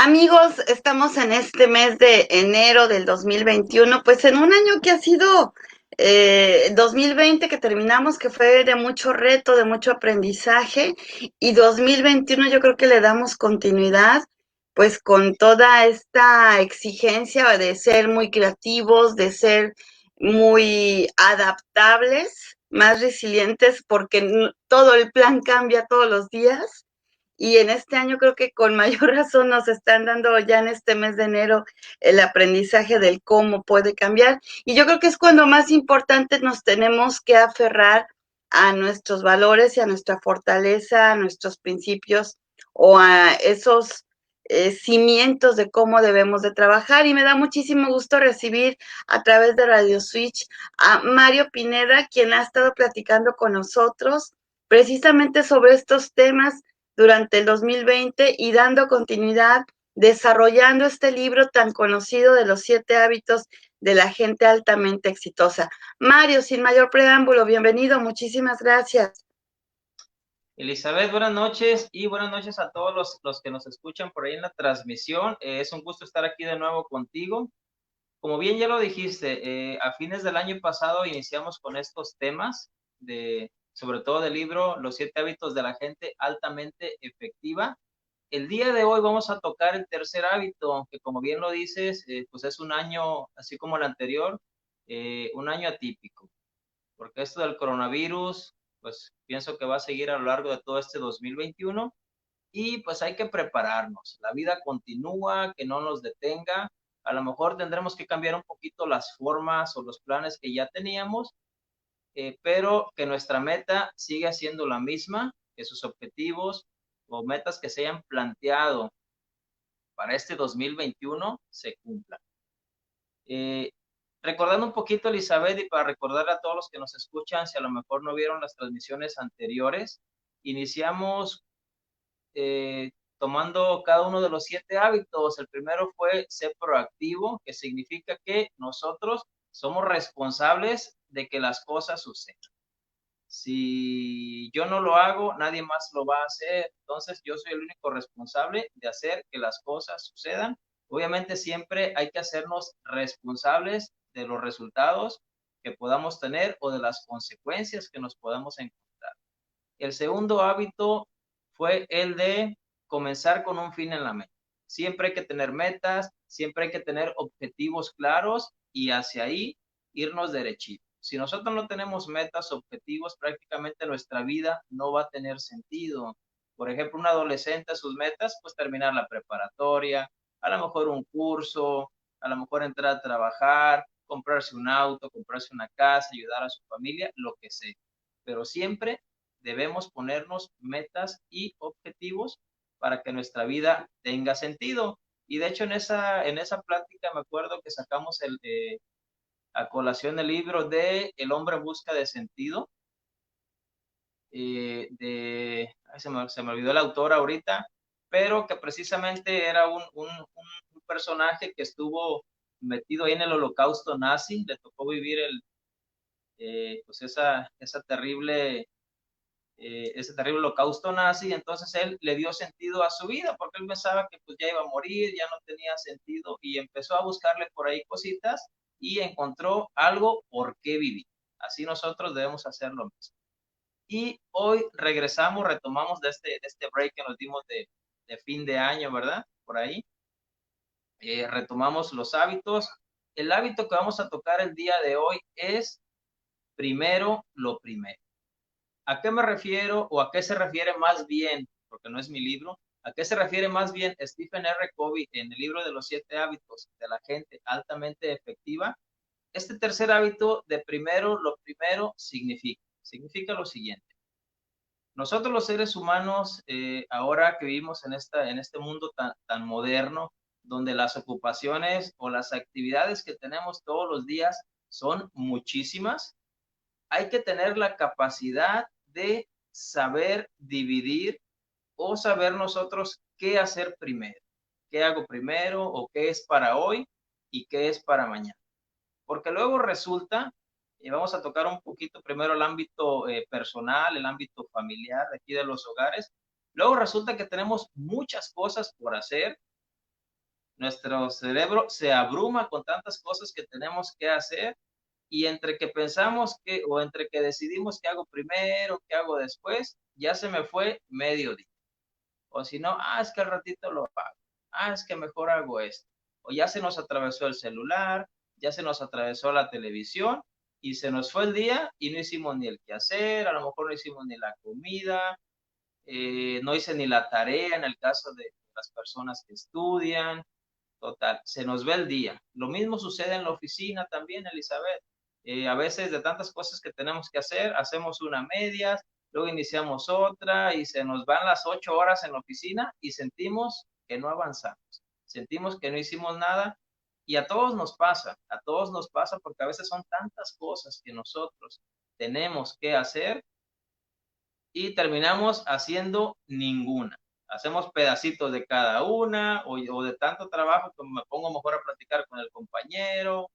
Amigos, estamos en este mes de enero del 2021, pues en un año que ha sido 2020 que terminamos, que fue de mucho reto, de mucho aprendizaje, y 2021 yo creo que le damos continuidad, pues con toda esta exigencia de ser muy creativos, de ser muy adaptables, más resilientes, porque todo el plan cambia todos los días. Y en este año creo que con mayor razón nos están dando ya en este mes de enero el aprendizaje del cómo puede cambiar. Y yo creo que es cuando más importante nos tenemos que aferrar a nuestros valores y a nuestra fortaleza, a nuestros principios o a esos cimientos de cómo debemos de trabajar. Y me da muchísimo gusto recibir a través de Radio Switch a Mario Pineda, quien ha estado platicando con nosotros precisamente sobre estos temas durante el 2020 y dando continuidad, desarrollando este libro tan conocido de los 7 hábitos de la gente altamente exitosa. Mario, sin mayor preámbulo, bienvenido, muchísimas gracias. Elizabeth, buenas noches y buenas noches a todos los que nos escuchan por ahí en la transmisión. Es un gusto estar aquí de nuevo contigo. Como bien ya lo dijiste, a fines del año pasado iniciamos con estos temas, sobre todo del libro Los 7 hábitos de la gente altamente efectiva. El día de hoy vamos a tocar el tercer hábito, que como bien lo dices, pues es un año, así como el anterior, un año atípico, porque esto del coronavirus, pues pienso que va a seguir a lo largo de todo este 2021 y pues hay que prepararnos. La vida continúa, que no nos detenga. A lo mejor tendremos que cambiar un poquito las formas o los planes que ya teníamos, pero que nuestra meta siga siendo la misma, que sus objetivos o metas que se hayan planteado para este 2021 se cumplan. Eh, Recordando un poquito, Elizabeth, y para recordar a todos los que nos escuchan, si a lo mejor no vieron las transmisiones anteriores, iniciamos tomando cada uno de los 7 hábitos. El primero fue ser proactivo, que significa que nosotros somos responsables de que las cosas sucedan. Si yo no lo hago, nadie más lo va a hacer. Entonces yo soy el único responsable de hacer que las cosas sucedan. Obviamente siempre hay que hacernos responsables de los resultados que podamos tener o de las consecuencias que nos podamos encontrar. El segundo hábito fue el de comenzar con un fin en la mente. Siempre hay que tener metas, siempre hay que tener objetivos claros y hacia ahí irnos derechito. Si nosotros no tenemos metas, objetivos, prácticamente nuestra vida no va a tener sentido. Por ejemplo, un adolescente, sus metas, pues terminar la preparatoria, a lo mejor un curso, a lo mejor entrar a trabajar, comprarse un auto, comprarse una casa, ayudar a su familia, lo que sea. Pero siempre debemos ponernos metas y objetivos para que nuestra vida tenga sentido. Y de hecho en esa plática me acuerdo que sacamos a colación el libro de El hombre en busca de sentido, se me olvidó el autor ahorita, pero que precisamente era un personaje que estuvo metido ahí en el holocausto nazi, le tocó vivir pues ese terrible holocausto nazi. Entonces él le dio sentido a su vida porque él pensaba que pues ya iba a morir, ya no tenía sentido y empezó a buscarle por ahí cositas y encontró algo por qué vivir. Así nosotros debemos hacer lo mismo. Y hoy regresamos, retomamos de este break que nos dimos de fin de año, ¿verdad? Por ahí. Retomamos los hábitos. El hábito que vamos a tocar el día de hoy es primero lo primero. ¿A qué me refiero o a qué se refiere más bien? Porque no es mi libro. ¿A qué se refiere más bien Stephen R. Covey en el libro de los 7 hábitos de la gente altamente efectiva? Este tercer hábito de primero, lo primero, significa lo siguiente. Nosotros los seres humanos, ahora que vivimos en este mundo tan moderno, donde las ocupaciones o las actividades que tenemos todos los días son muchísimas, hay que tener la capacidad de saber dividir o saber nosotros qué hacer primero, qué hago primero o qué es para hoy y qué es para mañana. Porque luego resulta, y vamos a tocar un poquito primero el ámbito personal, el ámbito familiar de aquí de los hogares, luego resulta que tenemos muchas cosas por hacer Nuestro cerebro se abruma con tantas cosas que tenemos que hacer y entre que pensamos que o entre que decidimos qué hago primero, qué hago después, ya se me fue medio día. O si no, es que al ratito lo hago. Es que mejor hago esto. O ya se nos atravesó el celular, ya se nos atravesó la televisión y se nos fue el día y no hicimos ni el quehacer, a lo mejor no hicimos ni la comida, no hice ni la tarea en el caso de las personas que estudian. Total, se nos ve el día. Lo mismo sucede en la oficina también, Elizabeth. A veces de tantas cosas que tenemos que hacer, hacemos una media, luego iniciamos otra y se nos van las 8 horas en la oficina y sentimos que no avanzamos, sentimos que no hicimos nada y a todos nos pasa porque a veces son tantas cosas que nosotros tenemos que hacer y terminamos haciendo ninguna. Hacemos pedacitos de cada una o de tanto trabajo que me pongo mejor a platicar con el compañero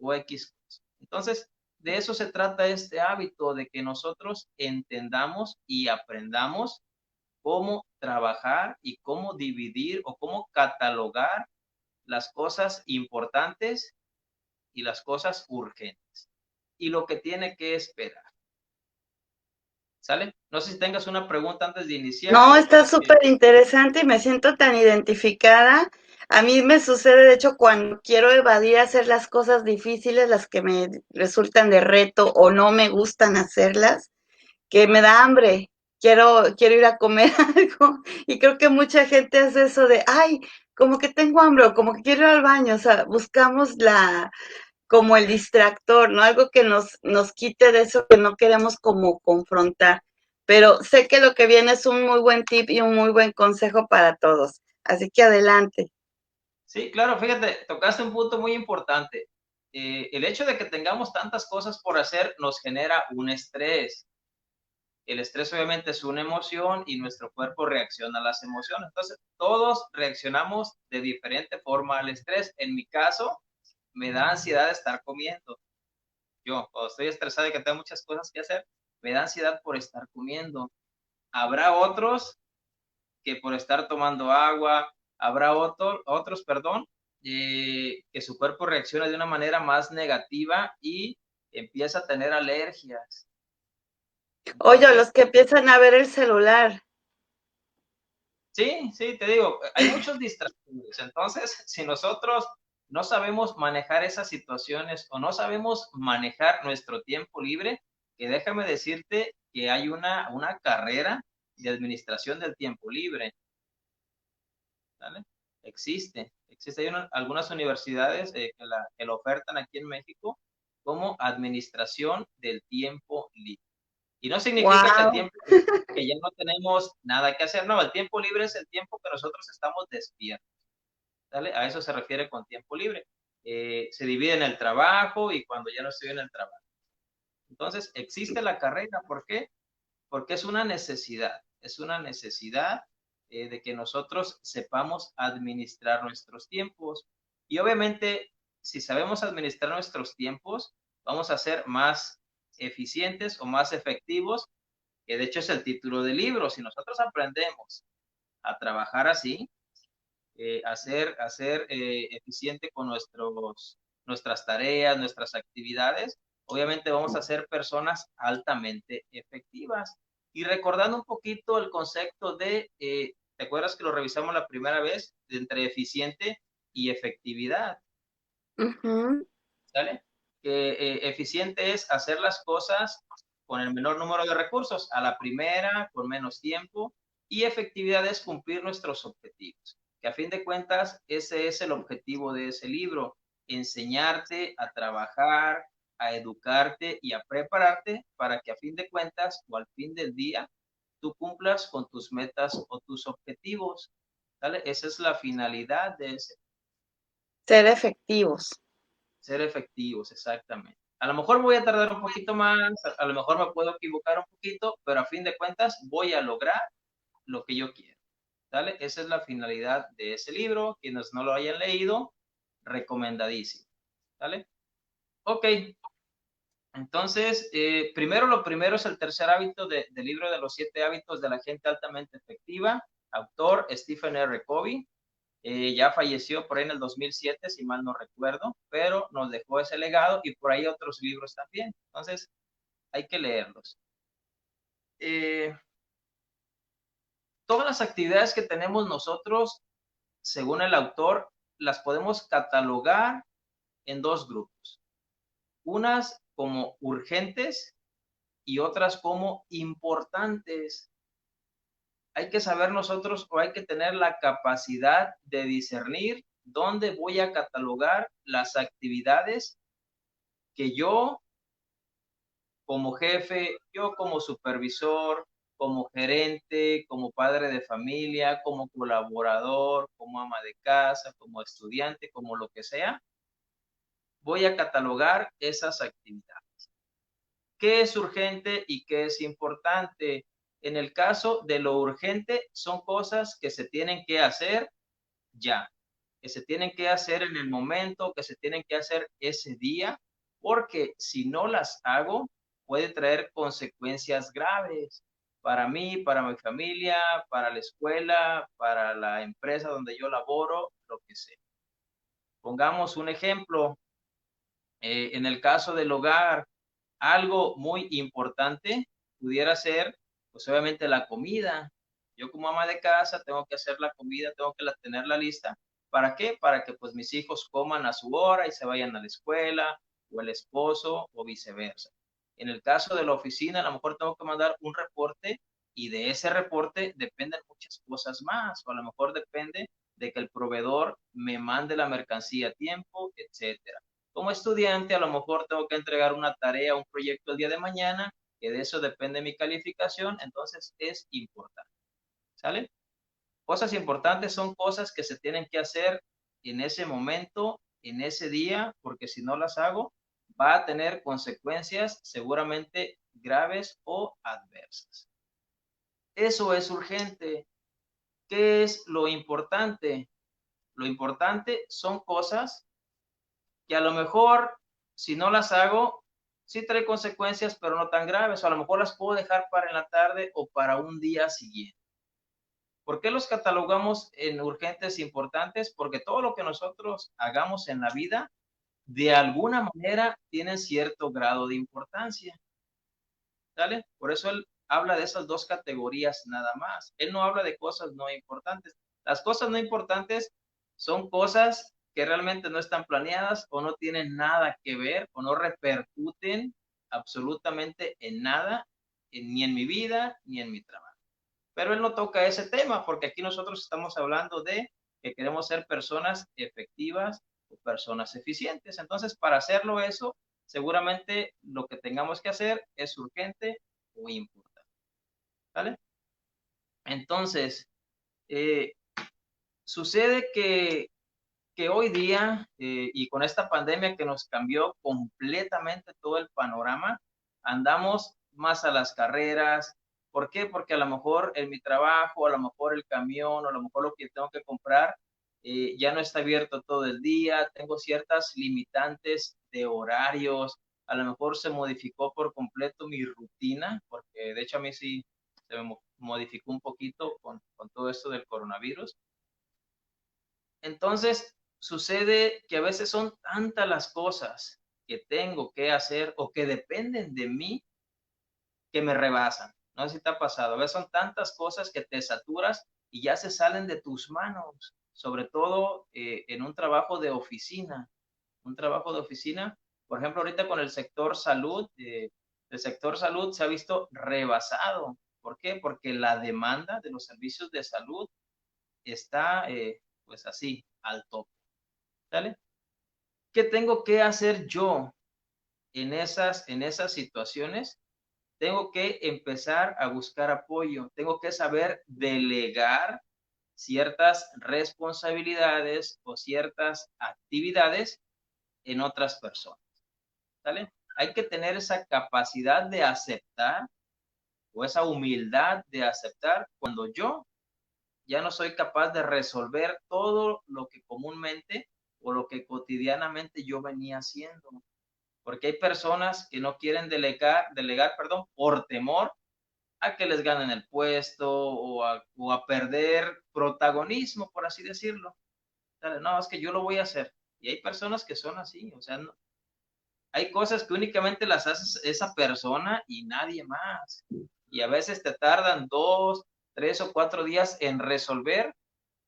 o X cosas. Entonces, de eso se trata este hábito, de que nosotros entendamos y aprendamos cómo trabajar y cómo dividir o cómo catalogar las cosas importantes y las cosas urgentes y lo que tiene que esperar. ¿Sale? No sé si tengas una pregunta antes de iniciar No, o está para que... súper interesante y me siento tan identificada. A mí me sucede, de hecho, cuando quiero evadir hacer las cosas difíciles, las que me resultan de reto o no me gustan hacerlas, que me da hambre. Quiero ir a comer algo. Y creo que mucha gente hace eso de, ay, como que tengo hambre o como que quiero ir al baño. O sea, buscamos como el distractor, ¿no? Algo que nos quite de eso que no queremos como confrontar. Pero sé que lo que viene es un muy buen tip y un muy buen consejo para todos. Así que adelante. Sí, claro, fíjate, tocaste un punto muy importante. El hecho de que tengamos tantas cosas por hacer nos genera un estrés. El estrés obviamente es una emoción y nuestro cuerpo reacciona a las emociones. Entonces, todos reaccionamos de diferente forma al estrés. En mi caso, me da ansiedad estar comiendo. Yo, cuando estoy estresado y que tengo muchas cosas que hacer, me da ansiedad por estar comiendo. Habrá otros que por estar tomando agua, habrá otros, perdón, que su cuerpo reacciona de una manera más negativa y empieza a tener alergias. Oye, Entonces, los que empiezan a ver el celular. sí, sí, te digo, hay muchos distractores. Entonces, si nosotros no sabemos manejar esas situaciones o no sabemos manejar nuestro tiempo libre, que déjame decirte que hay una carrera de administración del tiempo libre. ¿Vale? Existe. Hay algunas universidades que lo ofertan aquí en México como administración del tiempo libre. Y no significa que el Wow. tiempo libre, que ya no tenemos nada que hacer, no, el tiempo libre es el tiempo que nosotros estamos despiertos, ¿vale? A eso se refiere con tiempo libre. Se divide en el trabajo y cuando ya no estoy en el trabajo. Entonces, existe la carrera, ¿por qué? Porque es una necesidad de que nosotros sepamos administrar nuestros tiempos. Y obviamente, si sabemos administrar nuestros tiempos, vamos a ser más eficientes o más efectivos, que de hecho es el título del libro. Si nosotros aprendemos a trabajar así, a ser eficiente con nuestras tareas, nuestras actividades, obviamente vamos a ser personas altamente efectivas. Y recordando un poquito el concepto ¿te acuerdas que lo revisamos la primera vez? Entre eficiente y efectividad, Ujú. ¿sale? Que eficiente es hacer las cosas con el menor número de recursos, a la primera, con menos tiempo, y efectividad es cumplir nuestros objetivos, que a fin de cuentas ese es el objetivo de ese libro, enseñarte a trabajar, a educarte y a prepararte para que a fin de cuentas o al fin del día tú cumplas con tus metas o tus objetivos, ¿vale? Esa es la finalidad de ese. Ser efectivos. Ser efectivos, exactamente. A lo mejor voy a tardar un poquito más, a lo mejor me puedo equivocar un poquito, pero a fin de cuentas voy a lograr lo que yo quiero. ¿Sale? Esa es la finalidad de ese libro. Quienes no lo hayan leído, recomendadísimo. ¿Sale? Ok. Entonces, lo primero es el tercer hábito del libro de los 7 hábitos de la gente altamente efectiva, autor Stephen R. Covey. Ya falleció por ahí en el 2007, si mal no recuerdo, pero nos dejó ese legado y por ahí otros libros también. Entonces, hay que leerlos. Eh, todas las actividades que tenemos nosotros, según el autor, las podemos catalogar en dos grupos. Unas como urgentes y otras como importantes. Hay que saber nosotros o hay que tener la capacidad de discernir dónde voy a catalogar las actividades que yo como jefe, yo como supervisor, como gerente, como padre de familia, como colaborador, como ama de casa, como estudiante, como lo que sea, voy a catalogar esas actividades. ¿Qué es urgente y qué es importante? En el caso de lo urgente, son cosas que se tienen que hacer ya, que se tienen que hacer en el momento, que se tienen que hacer ese día, porque si no las hago, puede traer consecuencias graves para mí, para mi familia, para la escuela, para la empresa donde yo laboro, lo que sea. Pongamos un ejemplo, en el caso del hogar, algo muy importante pudiera ser, pues obviamente la comida. Yo como ama de casa tengo que hacer la comida, tengo que tenerla lista. ¿Para qué? Para que pues mis hijos coman a su hora y se vayan a la escuela, o el esposo, o viceversa. En el caso de la oficina, a lo mejor tengo que mandar un reporte y de ese reporte dependen muchas cosas más, o a lo mejor depende de que el proveedor me mande la mercancía a tiempo, etcétera. Como estudiante, a lo mejor tengo que entregar una tarea, un proyecto el día de mañana, que de eso depende mi calificación, entonces es importante. ¿Sale? Cosas importantes son cosas que se tienen que hacer en ese momento, en ese día, porque si no las hago, va a tener consecuencias seguramente graves o adversas. Eso es urgente. ¿Qué es lo importante? Lo importante son cosas que a lo mejor, si no las hago, sí trae consecuencias, pero no tan graves, o a lo mejor las puedo dejar para en la tarde o para un día siguiente. ¿Por qué los catalogamos en urgentes e importantes? Porque todo lo que nosotros hagamos en la vida, de alguna manera, tiene cierto grado de importancia. ¿Sale? Por eso él habla de esas dos categorías nada más. Él no habla de cosas no importantes. Las cosas no importantes son cosas que realmente no están planeadas o no tienen nada que ver o no repercuten absolutamente en nada, ni en mi vida ni en mi trabajo. Pero él no toca ese tema porque aquí nosotros estamos hablando de que queremos ser personas efectivas o personas eficientes. Entonces, para hacerlo eso, seguramente lo que tengamos que hacer es urgente o importante. ¿Vale? Entonces, eh, sucede que hoy día y con esta pandemia que nos cambió completamente todo el panorama, andamos más a las carreras. ¿Por qué? Porque a lo mejor en mi trabajo, a lo mejor el camión, o a lo mejor lo que tengo que comprar ya no está abierto todo el día, tengo ciertas limitantes de horarios, a lo mejor se modificó por completo mi rutina, porque de hecho a mí sí se me modificó un poquito con todo esto del coronavirus. Entonces, sucede que a veces son tantas las cosas que tengo que hacer o que dependen de mí que me rebasan. No sé si te ha pasado. A veces son tantas cosas que te saturas y ya se salen de tus manos, sobre todo en un trabajo de oficina. Un trabajo de oficina, por ejemplo, ahorita con el sector salud se ha visto rebasado. ¿Por qué? Porque la demanda de los servicios de salud está pues así, al tope. ¿Sale? ¿Qué tengo que hacer yo en esas situaciones? Tengo que empezar a buscar apoyo, tengo que saber delegar ciertas responsabilidades o ciertas actividades en otras personas. ¿Sale? Hay que tener esa capacidad de aceptar o esa humildad de aceptar cuando yo ya no soy capaz de resolver todo lo que comúnmente o lo que cotidianamente yo venía haciendo. Porque hay personas que no quieren delegar, perdón, por temor a que les ganen el puesto o a perder protagonismo, por así decirlo. Dale, no, es que yo lo voy a hacer. Y hay personas que son así, o sea, hay cosas que únicamente las hace esa persona y nadie más. Y a veces te tardan 2, 3 o 4 días en resolver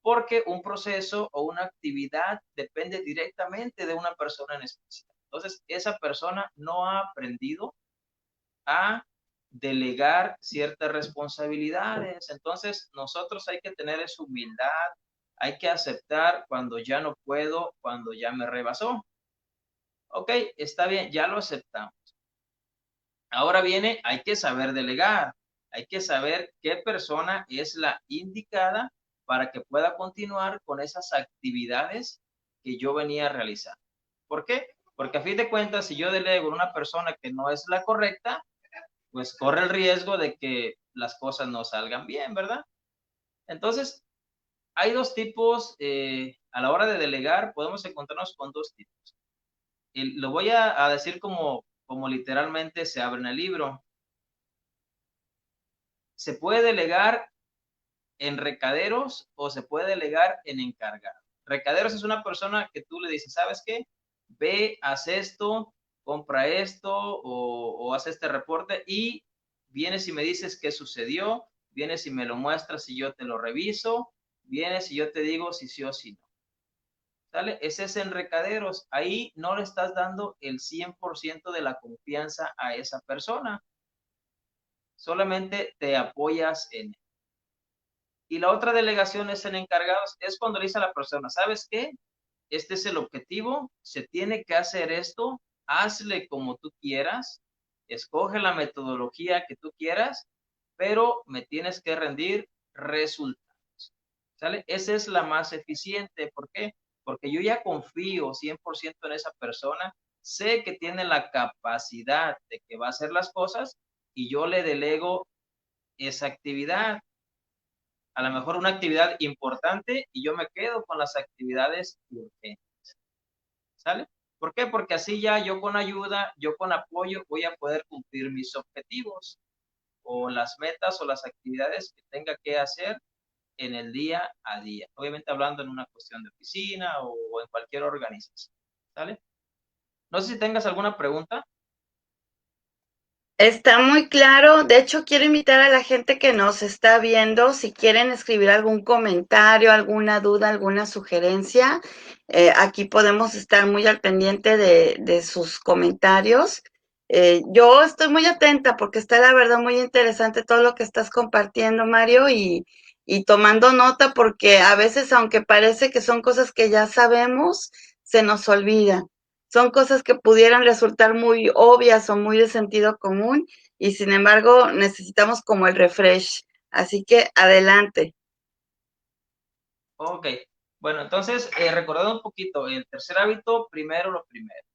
porque un proceso o una actividad depende directamente de una persona en especial. Entonces, esa persona no ha aprendido a delegar ciertas responsabilidades. Entonces, nosotros hay que tener esa humildad, hay que aceptar cuando ya no puedo, cuando ya me rebasó. Ok, está bien, ya lo aceptamos. Ahora viene, hay que saber delegar, hay que saber qué persona es la indicada para que pueda continuar con esas actividades que yo venía a realizar. ¿Por qué? Porque a fin de cuentas, si yo delego a una persona que no es la correcta, pues corre el riesgo de que las cosas no salgan bien, ¿verdad? Entonces, hay dos tipos, a la hora de delegar, podemos encontrarnos con dos tipos. Lo voy a decir como literalmente se abre en el libro. Se puede delegar en recaderos o se puede delegar en encargado. Recaderos es una persona que tú le dices, ¿sabes qué? Ve, haz esto, compra esto o haz este reporte y vienes y me dices qué sucedió, vienes y me lo muestras y yo te lo reviso, vienes y yo te digo si sí o si no. ¿Sale? Ese es en recaderos. Ahí no le estás dando el 100% de la confianza a esa persona. Solamente te apoyas en él. Y la otra delegación es en encargados, es cuando le dice a la persona, ¿sabes qué? Este es el objetivo, se tiene que hacer esto, hazle como tú quieras, escoge la metodología que tú quieras, pero me tienes que rendir resultados. ¿Sale? Esa es la más eficiente. ¿Por qué? Porque yo ya confío 100% en esa persona, sé que tiene la capacidad de que va a hacer las cosas y yo le delego esa actividad, a lo mejor una actividad importante y yo me quedo con las actividades urgentes. ¿Sale? ¿Por qué? Porque así ya yo con ayuda, yo con apoyo voy a poder cumplir mis objetivos o las metas o las actividades que tenga que hacer en el día a día. Obviamente hablando en una cuestión de oficina o en cualquier organización. ¿Sale? No sé si tengas alguna pregunta. Está muy claro. De hecho, quiero invitar a la gente que nos está viendo, si quieren escribir algún comentario, alguna duda, alguna sugerencia, aquí podemos estar muy al pendiente de sus comentarios. Yo estoy muy atenta porque está la verdad muy interesante todo lo que estás compartiendo, Mario, y tomando nota porque a veces, aunque parece que son cosas que ya sabemos, se nos olvidan. Son cosas que pudieran resultar muy obvias o muy de sentido común y sin embargo necesitamos como el refresh. Así que adelante. Ok. Bueno, entonces, recordando un poquito, el tercer hábito, primero lo primero.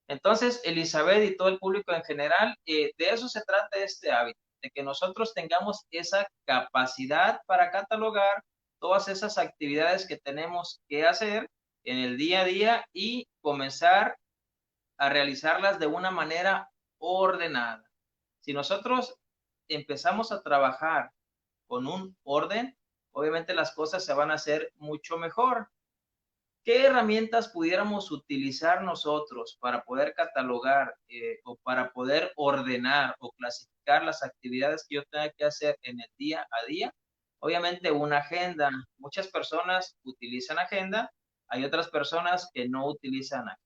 Entonces, Elizabeth y todo el público en general, de eso se trata este hábito, de que nosotros tengamos esa capacidad para catalogar todas esas actividades que tenemos que hacer en el día a día y comenzar a realizarlas de una manera ordenada. Si nosotros empezamos a trabajar con un orden, obviamente las cosas se van a hacer mucho mejor. ¿Qué herramientas pudiéramos utilizar nosotros para poder catalogar o para poder ordenar o clasificar las actividades que yo tenga que hacer en el día a día? Obviamente una agenda. Muchas personas utilizan agenda, hay otras personas que no utilizan agenda.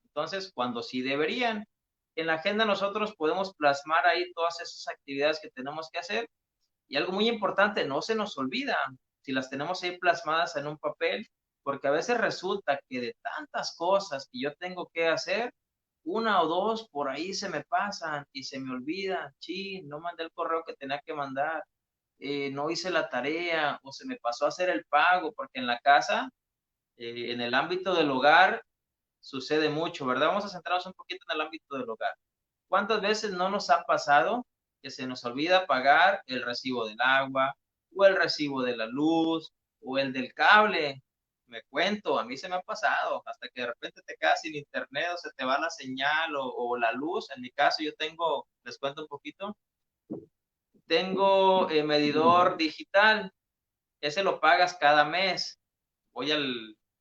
Entonces, cuando sí deberían, en la agenda nosotros podemos plasmar ahí todas esas actividades que tenemos que hacer y algo muy importante, no se nos olvida si las tenemos ahí plasmadas en un papel, porque a veces resulta que de tantas cosas que yo tengo que hacer, una o dos por ahí se me pasan y se me olvidan. Sí, no mandé el correo que tenía que mandar, no hice la tarea o se me pasó a hacer el pago, porque en la casa, en el ámbito del hogar, sucede mucho, ¿verdad? Vamos a centrarnos un poquito en el ámbito del hogar. ¿Cuántas veces no nos ha pasado que se nos olvida pagar el recibo del agua o el recibo de la luz o el del cable? Me cuento, a mí se me ha pasado, hasta que de repente te quedas sin internet o se te va la señal o la luz. En mi caso yo tengo, les cuento un poquito, tengo medidor digital, ese lo pagas cada mes. Voy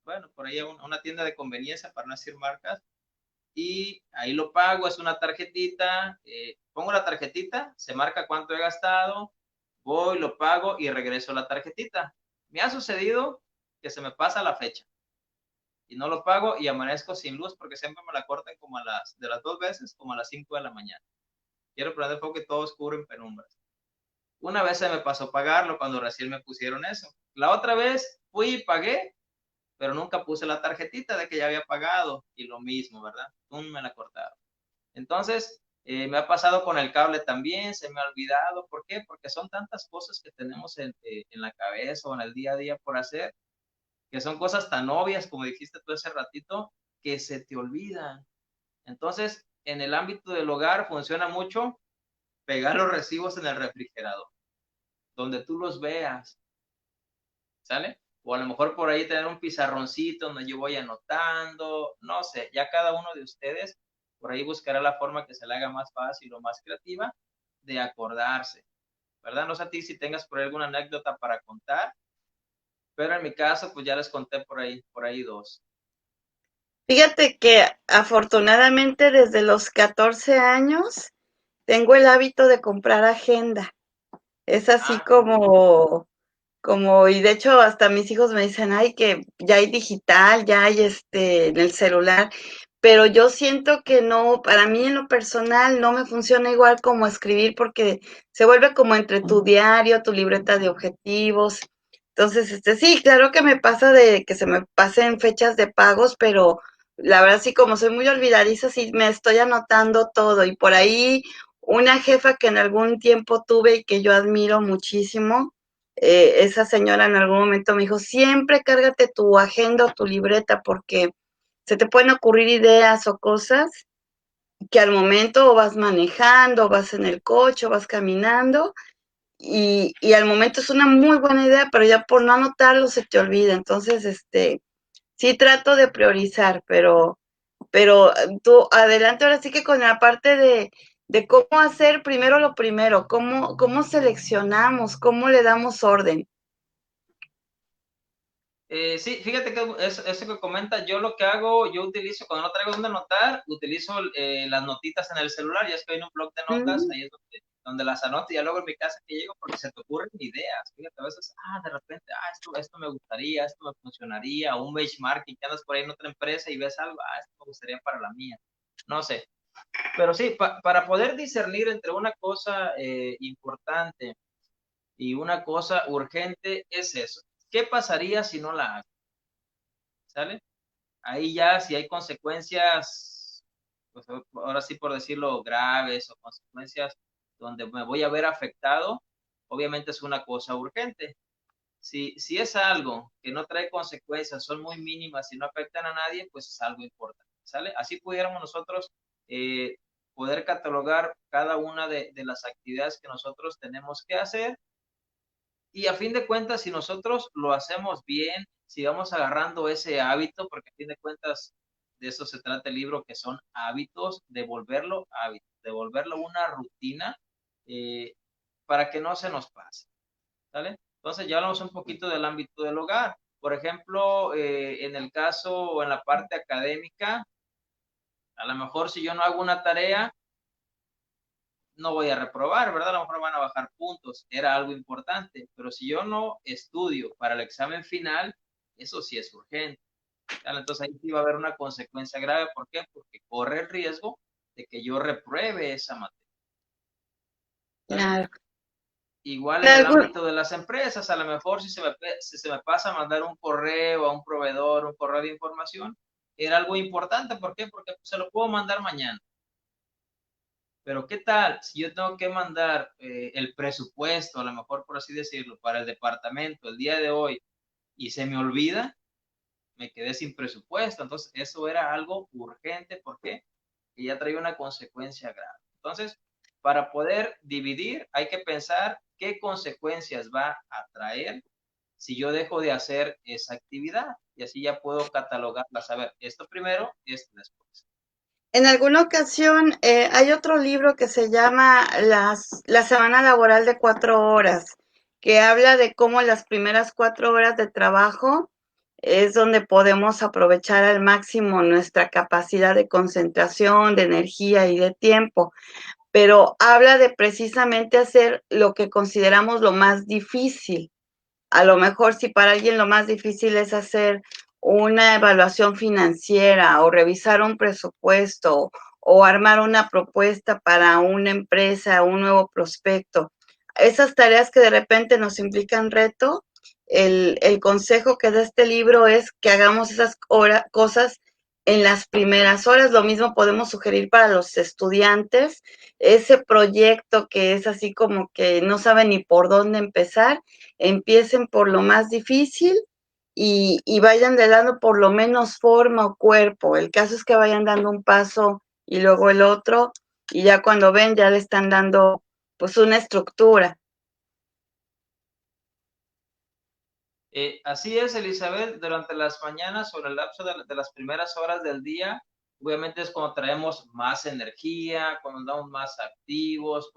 bueno, por ahí a una tienda de conveniencia, para no decir marcas, y ahí lo pago, es una tarjetita, pongo la tarjetita, se marca cuánto he gastado, voy, lo pago y regreso la tarjetita. Me ha sucedido que se me pasa la fecha y no lo pago y amanezco sin luz porque siempre me la cortan como de las 2 veces, como a las 5 de la mañana. Quiero prender foco y todo oscuro en penumbras. Una vez se me pasó pagarlo cuando recién me pusieron eso. La otra vez fui y pagué, pero nunca puse la tarjetita de que ya había pagado y lo mismo, ¿verdad? Me la cortaron. Entonces, me ha pasado con el cable también, se me ha olvidado. ¿Por qué? Porque son tantas cosas que tenemos en la cabeza o en el día a día por hacer, que son cosas tan obvias, como dijiste tú hace ratito, que se te olvidan. Entonces, en el ámbito del hogar funciona mucho pegar los recibos en el refrigerador, donde tú los veas, ¿sale? O a lo mejor por ahí tener un pizarroncito donde yo voy anotando, no sé, ya cada uno de ustedes por ahí buscará la forma que se le haga más fácil o más creativa de acordarse, ¿verdad? No sé a ti si tengas por ahí alguna anécdota para contar, pero en mi caso, pues ya les conté por ahí dos. Fíjate que afortunadamente desde los 14 años tengo el hábito de comprar agenda. Es así Ah, qué bien. y de hecho hasta mis hijos me dicen, ay, que ya hay digital, ya hay en el celular, pero yo siento que no, para mí en lo personal no me funciona igual como escribir porque se vuelve como entre tu diario, tu libreta de objetivos. Entonces, sí, claro que me pasa de que se me pasen fechas de pagos, pero la verdad sí, como soy muy olvidadiza, sí me estoy anotando todo y por ahí una jefa que en algún tiempo tuve y que yo admiro muchísimo, esa señora en algún momento me dijo, siempre cárgate tu agenda o tu libreta porque se te pueden ocurrir ideas o cosas que al momento o vas manejando, o vas en el coche, o vas caminando y al momento es una muy buena idea, pero ya por no anotarlo se te olvida. Entonces, sí trato de priorizar, pero tú adelante ahora sí que con la parte de cómo hacer primero lo primero, cómo seleccionamos, cómo le damos orden. Sí, fíjate que eso que comenta, yo lo que hago, yo utilizo, cuando no traigo dónde anotar, utilizo las notitas en el celular, ya es que hay un blog de notas, Mm. ahí es donde las anoto y ya luego en mi casa que llego porque se te ocurren ideas, fíjate, a veces, de repente, esto me gustaría, esto me funcionaría, o un benchmarking, que andas por ahí en otra empresa y ves algo, esto me gustaría para la mía, no sé, pero sí, para poder discernir entre una cosa importante y una cosa urgente es eso. ¿Qué pasaría si no la hago? ¿Sale? Ahí ya si hay consecuencias, pues ahora sí por decirlo, graves o consecuencias donde me voy a ver afectado, obviamente es una cosa urgente. Si es algo que no trae consecuencias, son muy mínimas y no afectan a nadie, pues es algo importante, ¿sale? Así pudiéramos nosotros eh, poder catalogar cada una de las actividades que nosotros tenemos que hacer y a fin de cuentas, si nosotros lo hacemos bien, si vamos agarrando ese hábito, porque a fin de cuentas de eso se trata el libro, que son hábitos, de volverlo una rutina eh, para que no se nos pase, ¿sale? Entonces ya hablamos un poquito del ámbito del hogar. Por ejemplo, en el caso o en la parte académica, a lo mejor si yo no hago una tarea, no voy a reprobar, ¿verdad? A lo mejor van a bajar puntos, era algo importante, pero si yo no estudio para el examen final, eso sí es urgente. ¿Vale? Entonces ahí sí va a haber una consecuencia grave, ¿por qué? Porque corre el riesgo de que yo repruebe esa materia. ¿Vale? Claro. Igual en el Algún- ámbito de las empresas, a lo mejor si se me pasa mandar un correo a un proveedor, un correo de información, era algo importante, ¿por qué? Porque se lo puedo mandar mañana. Pero ¿qué tal si yo tengo que mandar el presupuesto, a lo mejor por así decirlo, para el departamento el día de hoy y se me olvida? Me quedé sin presupuesto. Entonces, eso era algo urgente. ¿Por qué? Que ya traía una consecuencia grave. Entonces, para poder dividir, hay que pensar qué consecuencias va a traer si yo dejo de hacer esa actividad. Y así ya puedo catalogarla, saber esto primero, esto después. En alguna ocasión hay otro libro que se llama La semana laboral de 4 horas, que habla de cómo las primeras 4 horas de trabajo es donde podemos aprovechar al máximo nuestra capacidad de concentración, de energía y de tiempo. Pero habla de precisamente hacer lo que consideramos lo más difícil. A lo mejor si para alguien lo más difícil es hacer una evaluación financiera o revisar un presupuesto o armar una propuesta para una empresa, un nuevo prospecto, esas tareas que de repente nos implican reto, el consejo que da este libro es que hagamos esas cosas en las primeras horas. Lo mismo podemos sugerir para los estudiantes, ese proyecto que es así como que no saben ni por dónde empezar, empiecen por lo más difícil y vayan dando por lo menos forma o cuerpo. El caso es que vayan dando un paso y luego el otro, y ya cuando ven ya le están dando pues una estructura. Así es, Elizabeth, durante las mañanas o en el lapso de las primeras horas del día, obviamente es cuando traemos más energía, cuando andamos más activos,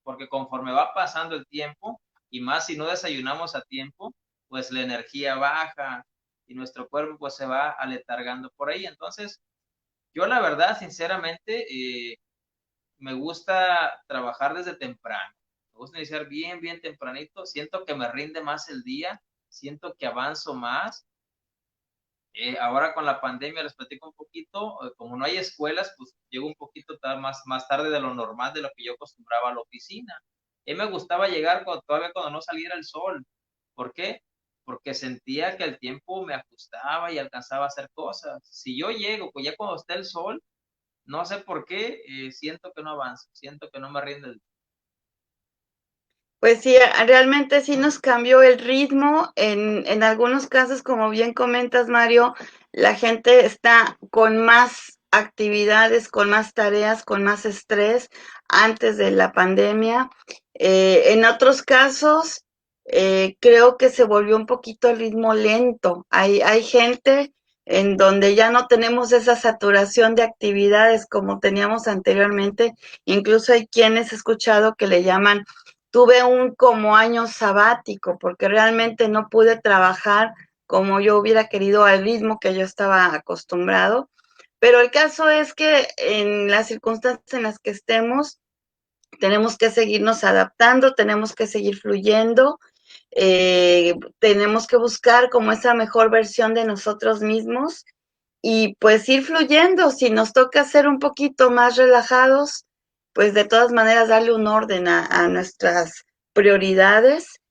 porque conforme va pasando el tiempo, y más si no desayunamos a tiempo, pues la energía baja y nuestro cuerpo pues se va aletargando por ahí. Entonces, yo la verdad, sinceramente, me gusta trabajar desde temprano. Me gusta iniciar bien, bien tempranito. Siento que me rinde más el día, siento que avanzo más. Ahora con la pandemia les platico un poquito, como no hay escuelas, pues llego un poquito más tarde de lo normal, de lo que yo acostumbraba a la oficina. Me gustaba llegar todavía cuando no saliera el sol. ¿Por qué? Porque sentía que el tiempo me ajustaba y alcanzaba a hacer cosas. Si yo llego, pues ya cuando está el sol, no sé por qué, siento que no avanzo, siento que no me rinde el. Pues sí, realmente sí nos cambió el ritmo. En algunos casos, como bien comentas, Mario, la gente está con más actividades, con más tareas, con más estrés antes de la pandemia. En otros casos, creo que se volvió un poquito el ritmo lento. Hay gente en donde ya no tenemos esa saturación de actividades como teníamos anteriormente. Incluso hay quienes he escuchado que le llaman tuve un como año sabático porque realmente no pude trabajar como yo hubiera querido al ritmo que yo estaba acostumbrado. Pero el caso es que en las circunstancias en las que estemos, tenemos que seguirnos adaptando, tenemos que seguir fluyendo, tenemos que buscar como esa mejor versión de nosotros mismos y pues ir fluyendo. Si nos toca ser un poquito más relajados, pues de todas maneras darle un orden a nuestras prioridades.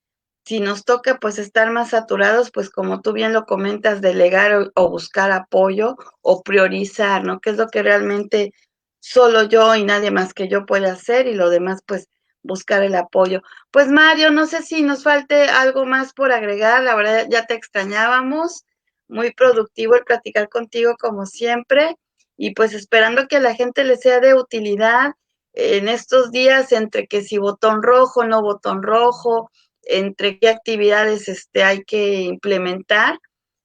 Si nos toca pues estar más saturados, pues como tú bien lo comentas, delegar o buscar apoyo o priorizar, ¿no? ¿Qué es lo que realmente solo yo y nadie más que yo puede hacer y lo demás pues buscar el apoyo? Pues Mario, no sé si nos falte algo más por agregar, la verdad ya te extrañábamos, muy productivo el platicar contigo como siempre y pues esperando que a la gente le sea de utilidad en estos días entre que si botón rojo, no botón rojo, entre qué actividades hay que implementar.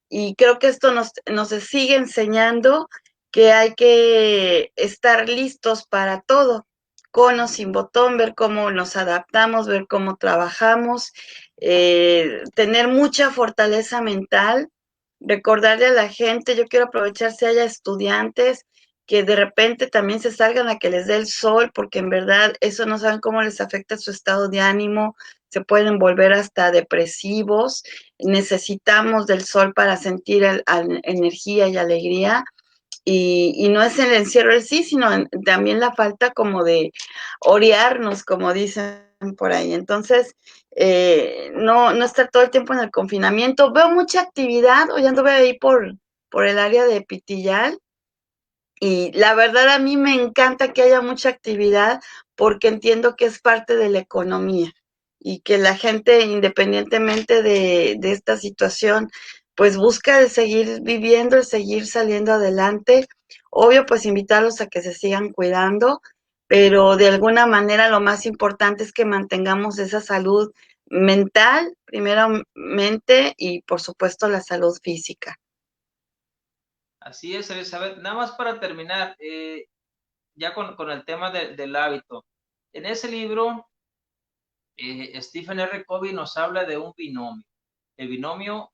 Y creo que esto nos sigue enseñando que hay que estar listos para todo, con o sin botón, ver cómo nos adaptamos, ver cómo trabajamos, tener mucha fortaleza mental, recordarle a la gente, yo quiero aprovechar si haya estudiantes que de repente también se salgan a que les dé el sol, porque en verdad eso no saben cómo les afecta su estado de ánimo, se pueden volver hasta depresivos, necesitamos del sol para sentir energía y alegría. Y no es el encierro en sí, sino también la falta como de orearnos, como dicen por ahí. Entonces, no estar todo el tiempo en el confinamiento. Veo mucha actividad, hoy anduve ahí por el área de Pitillal, y la verdad a mí me encanta que haya mucha actividad porque entiendo que es parte de la economía y que la gente, independientemente de esta situación, pues busca el seguir viviendo, el seguir saliendo adelante. Obvio, pues invitarlos a que se sigan cuidando, pero de alguna manera lo más importante es que mantengamos esa salud mental, primeramente, y por supuesto la salud física. Así es, Elizabeth. Nada más para terminar, ya con el tema del hábito. En ese libro, Stephen R. Covey nos habla de un binomio. El binomio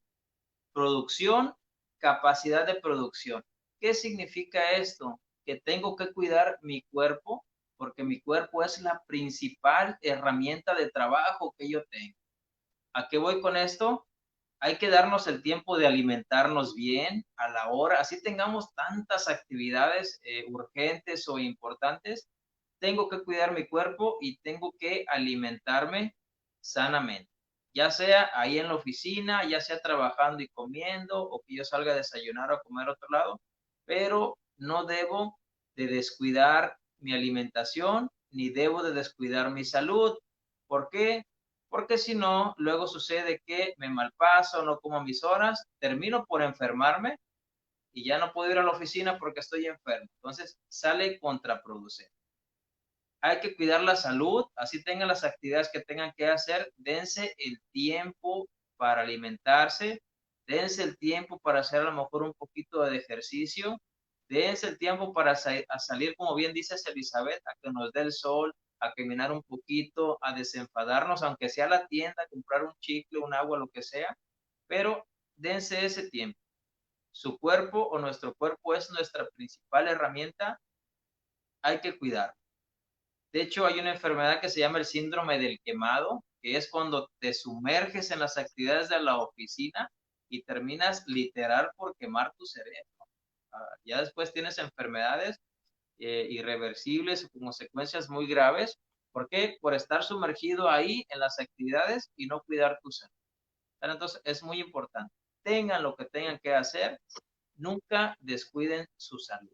producción, capacidad de producción. ¿Qué significa esto? Que tengo que cuidar mi cuerpo porque mi cuerpo es la principal herramienta de trabajo que yo tengo. ¿A qué voy con esto? Hay que darnos el tiempo de alimentarnos bien a la hora, así tengamos tantas actividades urgentes o importantes, tengo que cuidar mi cuerpo y tengo que alimentarme sanamente, ya sea ahí en la oficina, ya sea trabajando y comiendo, o que yo salga a desayunar o a comer a otro lado, pero no debo de descuidar mi alimentación, ni debo de descuidar mi salud. ¿Por qué? Porque si no, luego sucede que me malpaso, no como mis horas, termino por enfermarme y ya no puedo ir a la oficina porque estoy enfermo. Entonces sale contraproducente. Hay que cuidar la salud, así tengan las actividades que tengan que hacer, dense el tiempo para alimentarse, dense el tiempo para hacer a lo mejor un poquito de ejercicio, dense el tiempo para salir, como bien dices Elizabeth, a que nos dé el sol, a caminar un poquito, a desenfadarnos, aunque sea a la tienda, a comprar un chicle, un agua, lo que sea, pero dense ese tiempo. Su cuerpo o nuestro cuerpo es nuestra principal herramienta, hay que cuidar. De hecho, hay una enfermedad que se llama el síndrome del quemado, que es cuando te sumerges en las actividades de la oficina y terminas literal por quemar tu cerebro. Ya después tienes enfermedades irreversibles o consecuencias muy graves. ¿Por qué? Por estar sumergido ahí en las actividades y no cuidar tu salud. Entonces, es muy importante. Tengan lo que tengan que hacer, nunca descuiden su salud,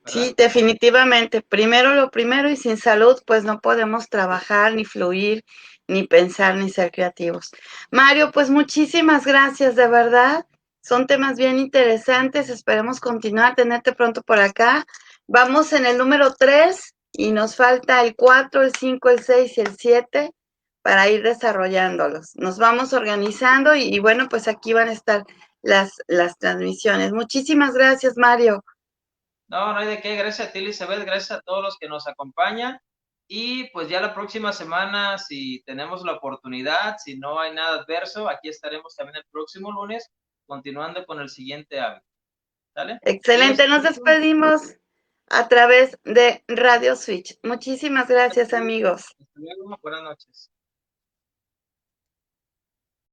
Sí, ¿verdad? definitivamente. Primero lo primero y sin salud, pues no podemos trabajar, ni fluir, ni pensar, ni ser creativos. Mario, pues muchísimas gracias, de verdad. Son temas bien interesantes. Esperemos continuar, tenerte pronto por acá. Vamos en el número 3 y nos falta el 4, el 5, el 6 y el 7 para ir desarrollándolos. Nos vamos organizando y bueno, pues aquí van a estar las transmisiones. Muchísimas gracias, Mario. No, no hay de qué. Gracias a ti, Elizabeth. Gracias a todos los que nos acompañan. Y pues ya la próxima semana, si tenemos la oportunidad, si no hay nada adverso, aquí estaremos también el próximo lunes, continuando con el siguiente hábito. ¿Sale? Excelente, Cuídense nos mucho. despedimos a través de Radio Switch. Muchísimas gracias, amigos. Hasta luego. Buenas noches.